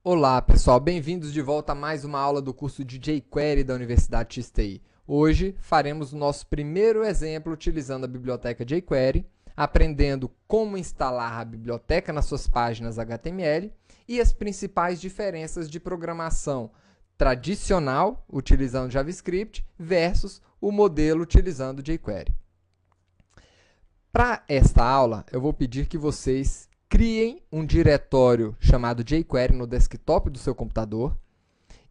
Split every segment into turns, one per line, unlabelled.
Olá, pessoal, bem-vindos de volta a mais uma aula do curso de jQuery da Universidade XTI. Hoje faremos o nosso primeiro exemplo utilizando a biblioteca jQuery, aprendendo como instalar a biblioteca nas suas páginas HTML e as principais diferenças de programação tradicional, utilizando JavaScript, versus o modelo utilizando jQuery. Para esta aula, eu vou pedir que vocês criem um diretório chamado jQuery no desktop do seu computador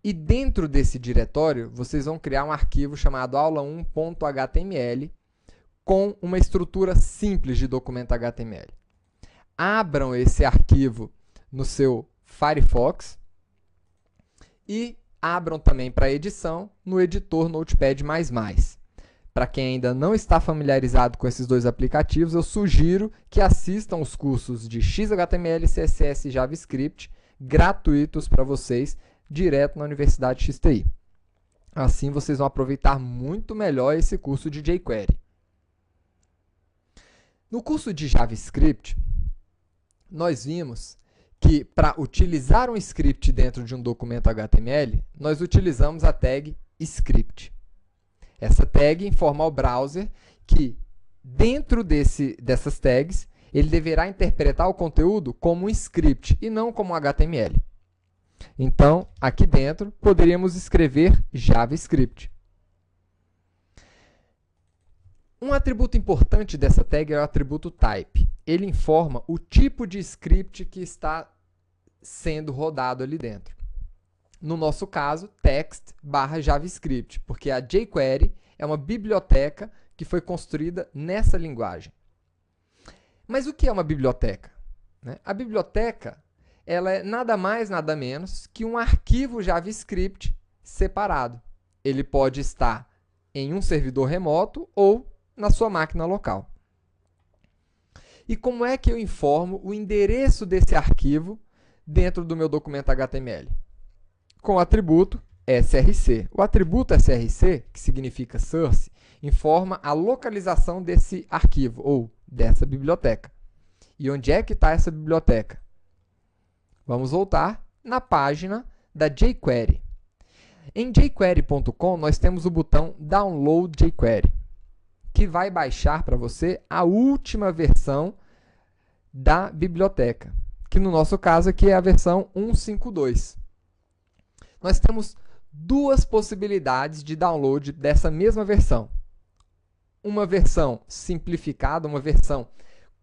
e dentro desse diretório vocês vão criar um arquivo chamado aula1.html com uma estrutura simples de documento HTML. Abram esse arquivo no seu Firefox e abram também para edição no editor Notepad++. Para quem ainda não está familiarizado com esses dois aplicativos, eu sugiro que assistam os cursos de XHTML, CSS e JavaScript gratuitos para vocês, direto na Universidade XTI. Assim, vocês vão aproveitar muito melhor esse curso de jQuery. No curso de JavaScript, nós vimos que para utilizar um script dentro de um documento HTML, nós utilizamos a tag script. Essa tag informa ao browser que, dentro dessas tags, ele deverá interpretar o conteúdo como um script e não como um HTML. Então, aqui dentro, poderíamos escrever JavaScript. Um atributo importante dessa tag é o atributo type. Ele informa o tipo de script que está sendo rodado ali dentro. No nosso caso, text/JavaScript, porque a jQuery é uma biblioteca que foi construída nessa linguagem. Mas o que é uma biblioteca? A biblioteca ela é nada mais, nada menos que um arquivo JavaScript separado. Ele pode estar em um servidor remoto ou na sua máquina local. E como é que eu informo o endereço desse arquivo dentro do meu documento HTML? Com o atributo src. O atributo src, que significa source, informa a localização desse arquivo ou dessa biblioteca. E onde é que está essa biblioteca? Vamos voltar na página da jQuery. Em jQuery.com, nós temos o botão Download jQuery, que vai baixar para você a última versão da biblioteca, que no nosso caso aqui é a versão 1.5.2. Nós temos duas possibilidades de download dessa mesma versão. Uma versão simplificada, uma versão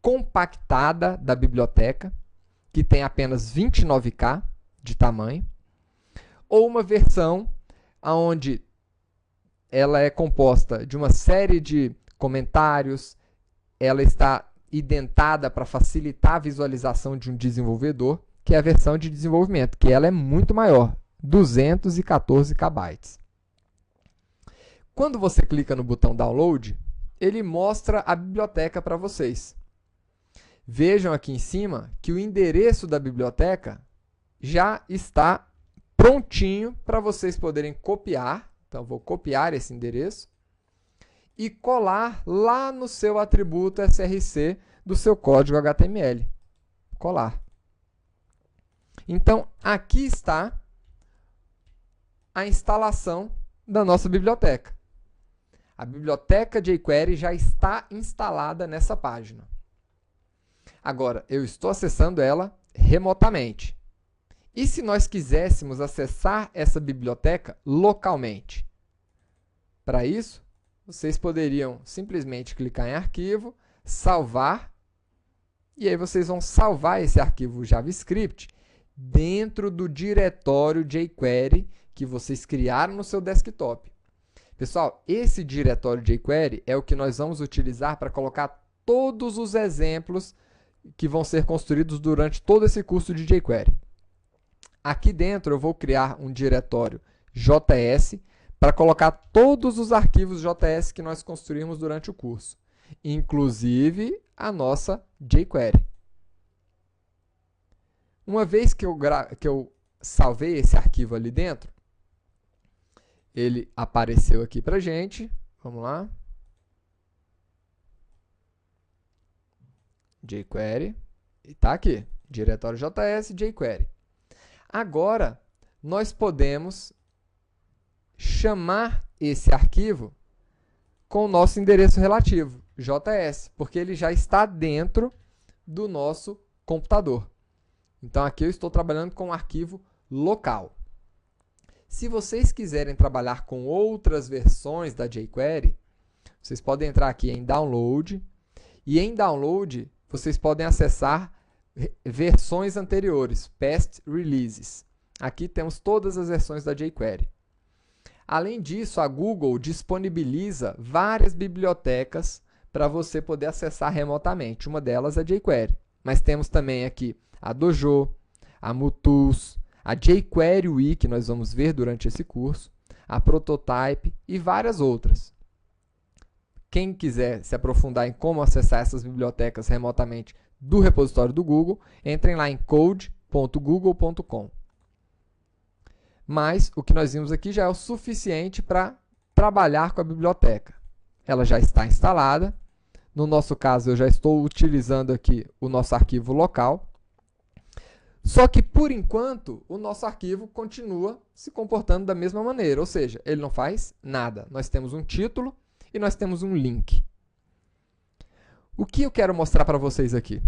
compactada da biblioteca, que tem apenas 29K de tamanho, ou uma versão onde ela é composta de uma série de comentários, ela está identada para facilitar a visualização de um desenvolvedor, que é a versão de desenvolvimento, que ela é muito maior, 214 KB. Quando você clica no botão Download, ele mostra a biblioteca para vocês. Vejam aqui em cima que o endereço da biblioteca já está prontinho para vocês poderem copiar. Então, vou copiar esse endereço e colar lá no seu atributo src do seu código HTML. Colar. Então, aqui está a instalação da nossa biblioteca. A biblioteca jQuery já está instalada nessa página. Agora, eu estou acessando ela remotamente. E se nós quiséssemos acessar essa biblioteca localmente? Para isso, vocês poderiam simplesmente clicar em arquivo, salvar, e aí vocês vão salvar esse arquivo JavaScript dentro do diretório jQuery que vocês criaram no seu desktop. Pessoal, esse diretório jQuery é o que nós vamos utilizar para colocar todos os exemplos que vão ser construídos durante todo esse curso de jQuery. Aqui dentro eu vou criar um diretório JS para colocar todos os arquivos JS que nós construímos durante o curso, inclusive a nossa jQuery. Uma vez que eu salvei esse arquivo ali dentro, ele apareceu aqui para a gente. Vamos lá. jQuery. E está aqui. Diretório JS, jQuery. Agora, nós podemos chamar esse arquivo com o nosso endereço relativo, JS, porque ele já está dentro do nosso computador. Então, aqui eu estou trabalhando com um arquivo local. Se vocês quiserem trabalhar com outras versões da jQuery, vocês podem entrar aqui em Download, e em Download vocês podem acessar versões anteriores, Past Releases. Aqui temos todas as versões da jQuery. Além disso, a Google disponibiliza várias bibliotecas para você poder acessar remotamente. Uma delas é a jQuery. Mas temos também aqui a Dojo, a MooTools, a jQuery UI, que nós vamos ver durante esse curso, a Prototype e várias outras. Quem quiser se aprofundar em como acessar essas bibliotecas remotamente do repositório do Google, entrem lá em code.google.com. Mas o que nós vimos aqui já é o suficiente para trabalhar com a biblioteca. Ela já está instalada. No nosso caso, eu já estou utilizando aqui o nosso arquivo local. Só que, por enquanto, o nosso arquivo continua se comportando da mesma maneira. Ou seja, ele não faz nada. Nós temos um título e nós temos um link. O que eu quero mostrar para vocês aqui?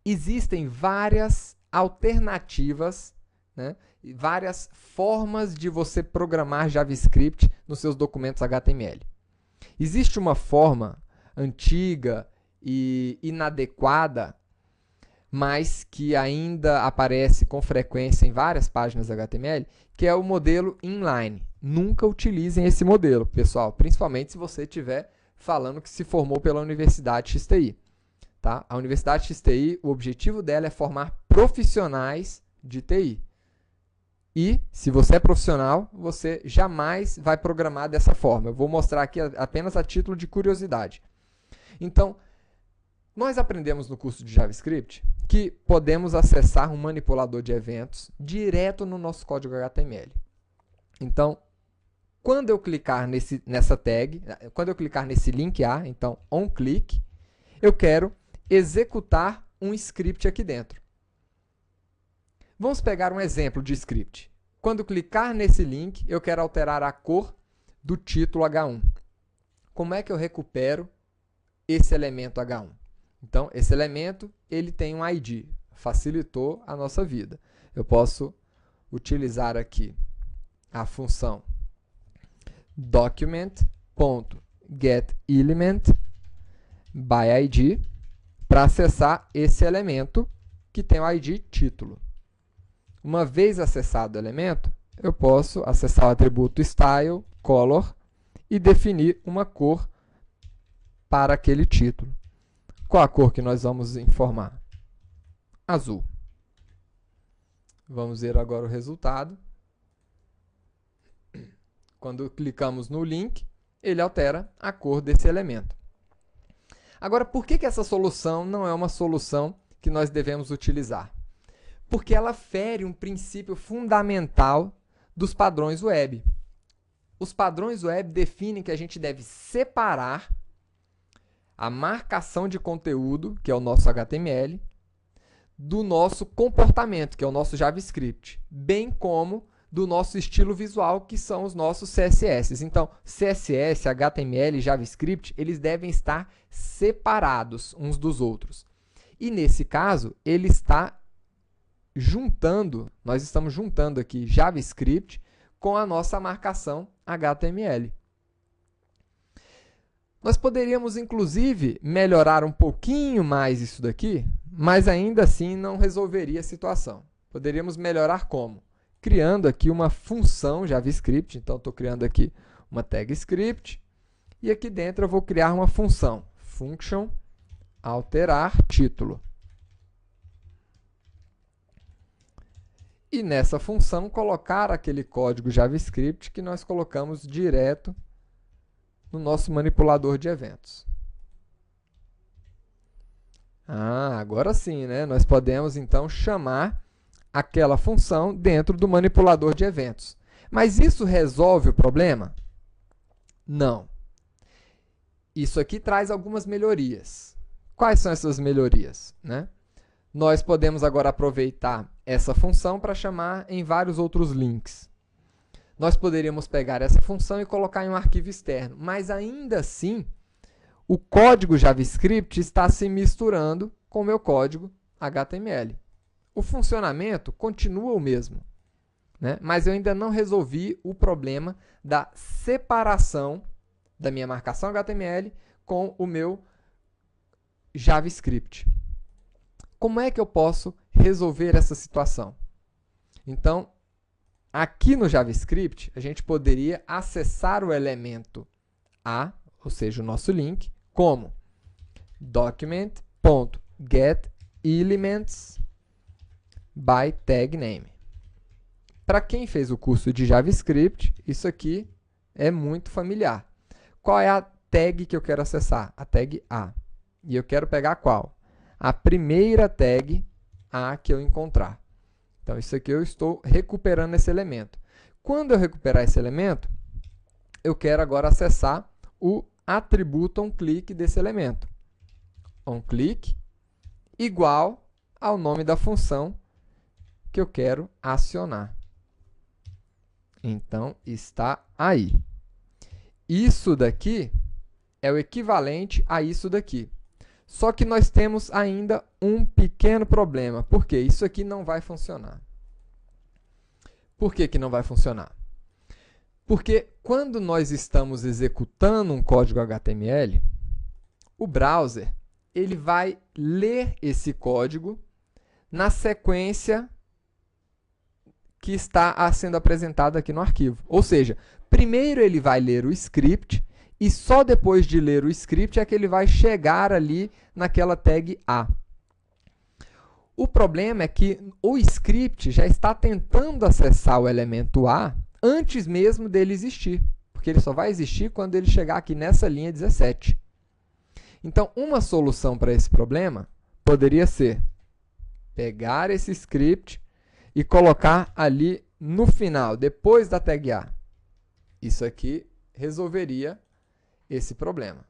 Existem várias alternativas, né? Várias formas de você programar JavaScript nos seus documentos HTML. Existe uma forma antiga e inadequada, mas que ainda aparece com frequência em várias páginas HTML, que é o modelo inline. Nunca utilizem esse modelo, pessoal, principalmente se você estiver falando que se formou pela Universidade XTI. Tá? A Universidade XTI, o objetivo dela é formar profissionais de TI. E, se você é profissional, você jamais vai programar dessa forma. Eu vou mostrar aqui apenas a título de curiosidade. Então, nós aprendemos no curso de JavaScript que podemos acessar um manipulador de eventos direto no nosso código HTML. Então, quando eu clicar nessa tag, quando eu clicar nesse link A, então onClick, eu quero executar um script aqui dentro. Vamos pegar um exemplo de script. Quando clicar nesse link, eu quero alterar a cor do título H1. Como é que eu recupero esse elemento H1? Então, esse elemento ele tem um ID. Facilitou a nossa vida. Eu posso utilizar aqui a função document.getElementById para acessar esse elemento que tem o ID título. Uma vez acessado o elemento, eu posso acessar o atributo style, color e definir uma cor para aquele título. Qual a cor que nós vamos informar? Azul. Vamos ver agora o resultado. Quando clicamos no link, ele altera a cor desse elemento. Agora, por que essa solução não é uma solução que nós devemos utilizar? Porque ela fere um princípio fundamental dos padrões web. Os padrões web definem que a gente deve separar a marcação de conteúdo, que é o nosso HTML, do nosso comportamento, que é o nosso JavaScript, bem como do nosso estilo visual, que são os nossos CSS. Então, CSS, HTML e JavaScript, eles devem estar separados uns dos outros. E nesse caso, ele está nós estamos juntando aqui JavaScript com a nossa marcação HTML. Nós poderíamos, inclusive, melhorar um pouquinho mais isso daqui, mas ainda assim não resolveria a situação. Poderíamos melhorar como? Criando aqui uma função JavaScript. Então, estou criando aqui uma tag script e aqui dentro eu vou criar uma função, function alterar título. E nessa função colocar aquele código JavaScript que nós colocamos direto no nosso manipulador de eventos. Agora sim, né? Nós podemos então chamar aquela função dentro do manipulador de eventos. Mas isso resolve o problema? Não. Isso aqui traz algumas melhorias. Quais são essas melhorias, né? Nós podemos agora aproveitar essa função para chamar em vários outros links. Nós poderíamos pegar essa função e colocar em um arquivo externo, mas ainda assim, o código JavaScript está se misturando com o meu código HTML. O funcionamento continua o mesmo, né? Mas eu ainda não resolvi o problema da separação da minha marcação HTML com o meu JavaScript. Como é que eu posso resolver essa situação? Então, aqui no JavaScript, a gente poderia acessar o elemento A, ou seja, o nosso link, como document.getElements by tag name. Para quem fez o curso de JavaScript, isso aqui é muito familiar. Qual é a tag que eu quero acessar? A tag A. E eu quero pegar qual? A primeira tag A que eu encontrar. Então, isso aqui eu estou recuperando esse elemento. Quando eu recuperar esse elemento, eu quero agora acessar o atributo onClick desse elemento. OnClick igual ao nome da função que eu quero acionar. Então, está aí. Isso daqui é o equivalente a isso daqui. Só que nós temos ainda um pequeno problema. Por quê? Isso aqui não vai funcionar. Por que que não vai funcionar? Porque quando nós estamos executando um código HTML, o browser ele vai ler esse código na sequência que está sendo apresentada aqui no arquivo. Ou seja, primeiro ele vai ler o script e só depois de ler o script é que ele vai chegar ali naquela tag A. O problema é que o script já está tentando acessar o elemento A antes mesmo dele existir, porque ele só vai existir quando ele chegar aqui nessa linha 17. Então, uma solução para esse problema poderia ser pegar esse script e colocar ali no final, depois da tag A. Isso aqui resolveria esse problema.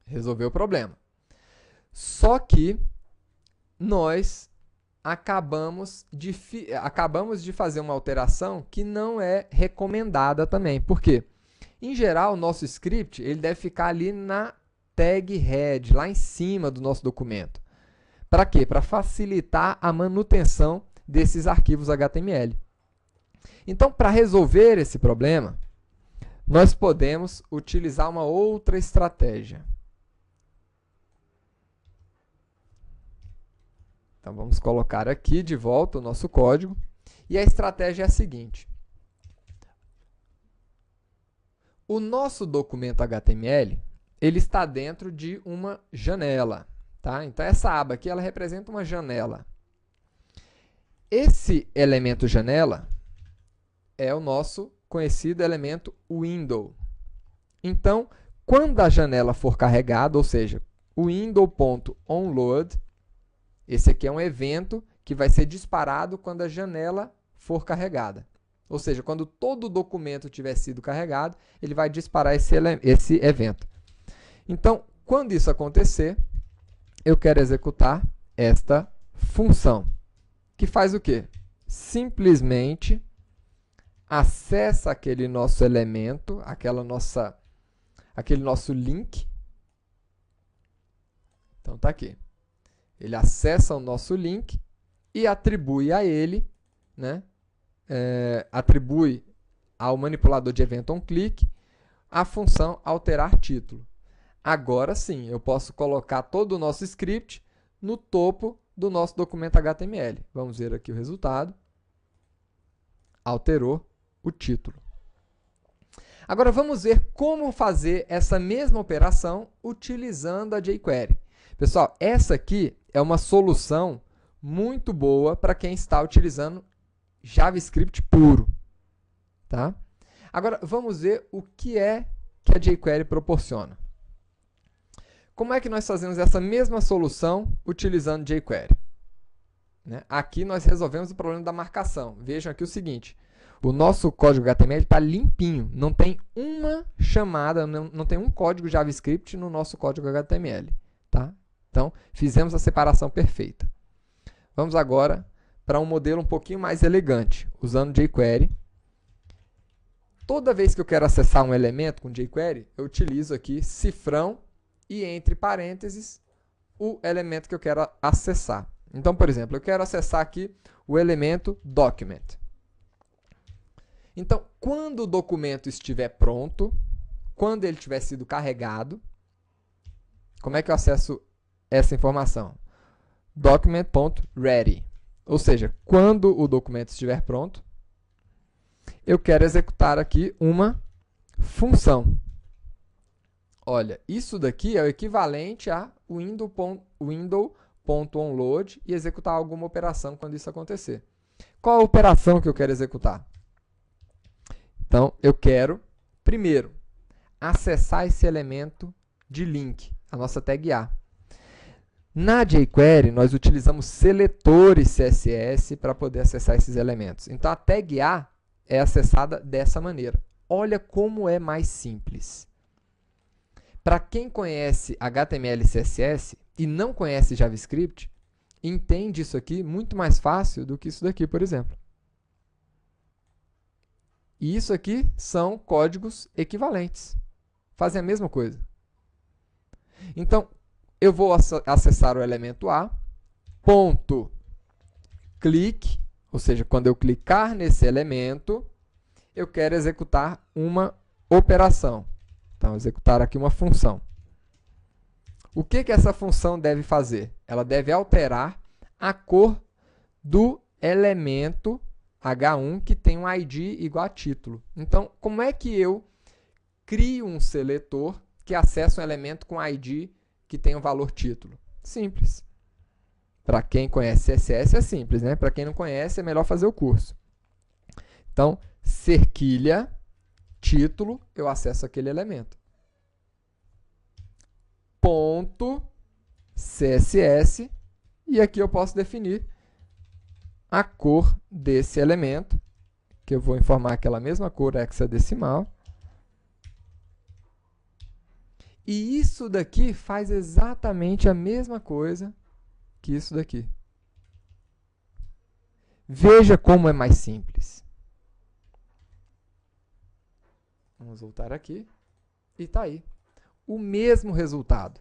Resolveu o problema. Só que nós acabamos de fazer uma alteração que não é recomendada também. Por quê? Em geral, o nosso script ele deve ficar ali na tag head, lá em cima do nosso documento. Para quê? Para facilitar a manutenção desses arquivos HTML. Então, para resolver esse problema, nós podemos utilizar uma outra estratégia. Então, vamos colocar aqui de volta o nosso código. E a estratégia é a seguinte. O nosso documento HTML ele está dentro de uma janela. Tá? Então, essa aba aqui ela representa uma janela. Esse elemento janela é o nosso conhecido elemento window. Então, quando a janela for carregada, ou seja, o window.onload, esse aqui é um evento que vai ser disparado quando a janela for carregada. Ou seja, quando todo o documento tiver sido carregado, ele vai disparar esse evento. Então, quando isso acontecer, eu quero executar esta função, que faz o quê? Simplesmente acessa aquele nosso elemento, aquele nosso link. Então, está aqui. Ele acessa o nosso link e atribui a ele, né, atribui ao manipulador de evento onClick a função alterar título. Agora sim, eu posso colocar todo o nosso script no topo do nosso documento HTML. Vamos ver aqui o resultado. Alterou o título. Agora vamos ver como fazer essa mesma operação utilizando a jQuery. Pessoal, essa aqui é uma solução muito boa para quem está utilizando JavaScript puro. Tá? Agora vamos ver o que é que a jQuery proporciona. Como é que nós fazemos essa mesma solução utilizando jQuery? Né? Aqui nós resolvemos o problema da marcação. Vejam aqui o seguinte, o nosso código HTML está limpinho, não tem uma chamada, não tem um código JavaScript no nosso código HTML. Tá? Então, fizemos a separação perfeita. Vamos agora para um modelo um pouquinho mais elegante, usando jQuery. Toda vez que eu quero acessar um elemento com jQuery, eu utilizo aqui cifrão e entre parênteses o elemento que eu quero acessar. Então, por exemplo, eu quero acessar aqui o elemento document. Então, quando o documento estiver pronto, quando ele tiver sido carregado, como é que eu acesso essa informação? Document.ready. Ou seja, quando o documento estiver pronto, eu quero executar aqui uma função. Olha, isso daqui é o equivalente a window.onload e executar alguma operação quando isso acontecer. Qual a operação que eu quero executar? Então, eu quero, primeiro, acessar esse elemento de link, a nossa tag A. Na jQuery, nós utilizamos seletores CSS para poder acessar esses elementos. Então, a tag A é acessada dessa maneira. Olha como é mais simples. Para quem conhece HTML e CSS e não conhece JavaScript, entende isso aqui muito mais fácil do que isso daqui, por exemplo. E isso aqui são códigos equivalentes. Fazem a mesma coisa. Então, eu vou acessar o elemento A, ponto, clique, ou seja, quando eu clicar nesse elemento, eu quero executar uma operação. Então, executar aqui uma função. O que essa função deve fazer? Ela deve alterar a cor do elemento H1 que tem um ID igual a título. Então, como é que eu crio um seletor que acessa um elemento com ID que tem o valor título? Simples. Para quem conhece CSS é simples, né? Para quem não conhece é melhor fazer o curso. Então, cerquilha, título, eu acesso aquele elemento. Ponto, CSS, e aqui eu posso definir a cor desse elemento, que eu vou informar aquela mesma cor hexadecimal. E isso daqui faz exatamente a mesma coisa que isso daqui. Veja como é mais simples. Vamos voltar aqui. E está aí. O mesmo resultado.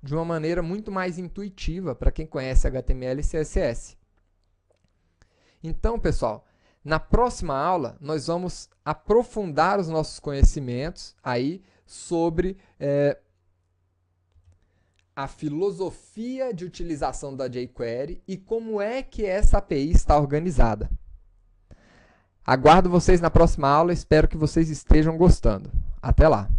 De uma maneira muito mais intuitiva para quem conhece HTML e CSS. Então, pessoal, na próxima aula, nós vamos aprofundar os nossos conhecimentos aí sobre a filosofia de utilização da jQuery e como é que essa API está organizada. Aguardo vocês na próxima aula, espero que vocês estejam gostando. Até lá!